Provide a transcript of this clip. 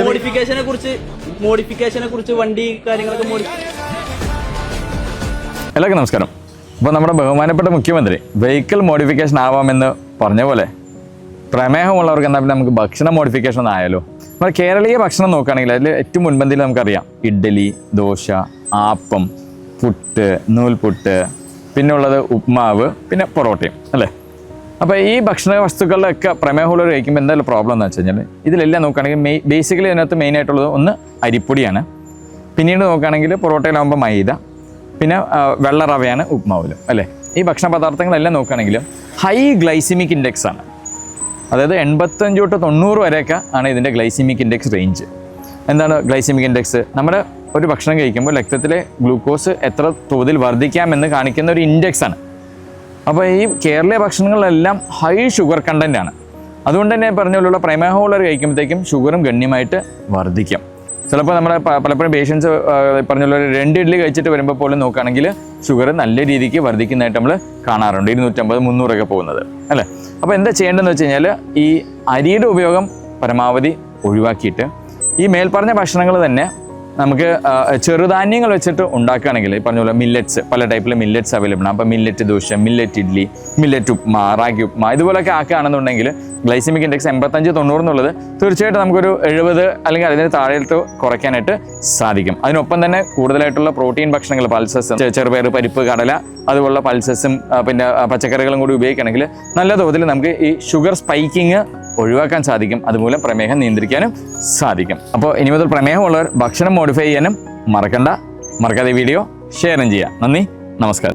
മോഡിഫിക്കേഷനെ കുറിച്ച് വണ്ടി കാര്യങ്ങളൊക്കെ എല്ലാവർക്കും നമസ്കാരം. അപ്പോൾ നമ്മുടെ ബഹുമാനപ്പെട്ട മുഖ്യമന്ത്രി വെഹിക്കിൾ മോഡിഫിക്കേഷൻ ആവാമെന്ന് പറഞ്ഞ പോലെ പ്രമേഹമുള്ളവർക്ക് എന്താ നമുക്ക് ഭക്ഷണ മോഡിഫിക്കേഷൻ ഒന്നായാലോ. നമ്മൾ കേരളീയ ഭക്ഷണം നോക്കുകയാണെങ്കിൽ അതിൽ ഏറ്റവും മുൻപന്തിയിൽ നമുക്കറിയാം ഇഡ്ഡലി, ദോശ, ആപ്പം, പുട്ട്, നൂൽപുട്ട്, പിന്നെ ഉള്ളത് ഉപ്മാവ്, പിന്നെ പൊറോട്ടയും അല്ലേ. അപ്പോൾ ഈ ഭക്ഷണ വസ്തുക്കളിലൊക്കെ പ്രമേഹമുള്ളവർ കഴിക്കുമ്പോൾ എന്തായാലും പ്രോബ്ലം എന്ന് വെച്ച് കഴിഞ്ഞാൽ ഇതിലെല്ലാം നോക്കുകയാണെങ്കിൽ ബേസിക്കലി അതിനകത്ത് മെയിനായിട്ടുള്ളത് ഒന്ന് അരിപ്പൊടിയാണ്, പിന്നീട് നോക്കുകയാണെങ്കിൽ പൊറോട്ടയിലാകുമ്പോൾ മൈദ, പിന്നെ വെള്ള റവയാണ് ഉപ്മാവിലും അല്ലേ. ഈ ഭക്ഷണ പദാർത്ഥങ്ങളെല്ലാം നോക്കുകയാണെങ്കിൽ ഹൈ ഗ്ലൈസിമിക് ഇൻഡെക്സ് ആണ്. അതായത് 85 തൊട്ട് 90 വരെയൊക്കെ ആണ് ഇതിൻ്റെ ഗ്ലൈസിമിക് ഇൻഡെക്സ് റേഞ്ച്. എന്താണ് ഗ്ലൈസിമിക് ഇൻഡെക്സ്? നമ്മുടെ ഒരു ഭക്ഷണം കഴിക്കുമ്പോൾ രക്തത്തിലെ ഗ്ലൂക്കോസ് എത്ര തോതിൽ വർദ്ധിക്കാമെന്ന് കാണിക്കുന്ന ഒരു ഇൻഡെക്സ് ആണ്. അപ്പോൾ ഈ കേരളീയ ഭക്ഷണങ്ങളിലെല്ലാം ഹൈ ഷുഗർ കണ്ടൻ്റ് ആണ്. അതുകൊണ്ട് തന്നെ പറഞ്ഞ പോലുള്ള പ്രമേഹമുള്ളവർ കഴിക്കുമ്പോഴത്തേക്കും ഷുഗറും ഗണ്യമായിട്ട് വർദ്ധിക്കും. ചിലപ്പോൾ നമ്മുടെ പലപ്പോഴും പേഷ്യൻസ് പറഞ്ഞുള്ള 2 ഇഡ്ഡലി കഴിച്ചിട്ട് വരുമ്പോൾ പോലും നോക്കുകയാണെങ്കിൽ ഷുഗർ നല്ല രീതിക്ക് വർദ്ധിക്കുന്നതായിട്ട് നമ്മൾ കാണാറുണ്ട്. 250-300 പോകുന്നത് അല്ലേ. അപ്പോൾ എന്താ ചെയ്യേണ്ടതെന്ന് വെച്ച് കഴിഞ്ഞാൽ ഈ അരിയുടെ ഉപയോഗം പരമാവധി ഒഴിവാക്കിയിട്ട് ഈ മേൽപ്പറഞ്ഞ ഭക്ഷണങ്ങൾ തന്നെ നമുക്ക് ചെറുധാന്യങ്ങൾ വെച്ചിട്ട് ഉണ്ടാക്കുകയാണെങ്കിൽ ഈ പറഞ്ഞ പോലെ മില്ലറ്റ്സ്, പല ടൈപ്പിൽ മില്ലറ്റ്സ് അവൈലബിൾ ആണ്. അപ്പോൾ millet dosa, millet idli, millet upma, ragi upma ഇതുപോലൊക്കെ ആക്കുകയാണെന്നുണ്ടെങ്കിൽ ഗ്ലൈസിമിക് ഇൻഡെക്സ് 85-90 എന്നുള്ളത് തീർച്ചയായിട്ടും നമുക്കൊരു 70 അല്ലെങ്കിൽ അതിന് താഴെയിട്ട് കുറയ്ക്കാനായിട്ട് സാധിക്കും. അതിനൊപ്പം തന്നെ കൂടുതലായിട്ടുള്ള പ്രോട്ടീൻ ഭക്ഷണങ്ങൾ, പൾസസും, ചെറുപയർ, പരിപ്പ്, കടല അതുപോലുള്ള പൾസസും പിന്നെ പച്ചക്കറികളും കൂടി ഉപയോഗിക്കുകയാണെങ്കിൽ നല്ല തോതിൽ നമുക്ക് ഈ ഷുഗർ സ്പൈക്കിങ് ഒഴിവാക്കാൻ സാധിക്കും. അതുമൂലം പ്രമേഹം നിയന്ത്രിക്കാനും സാധിക്കും. അപ്പോൾ ഇനി മുതൽ പ്രമേഹമുള്ളവർ ഭക്ഷണം മോഡിഫൈ ചെയ്യാനും മറക്കാതെ വീഡിയോ ഷെയറും ചെയ്യുക. നന്ദി, നമസ്കാരം.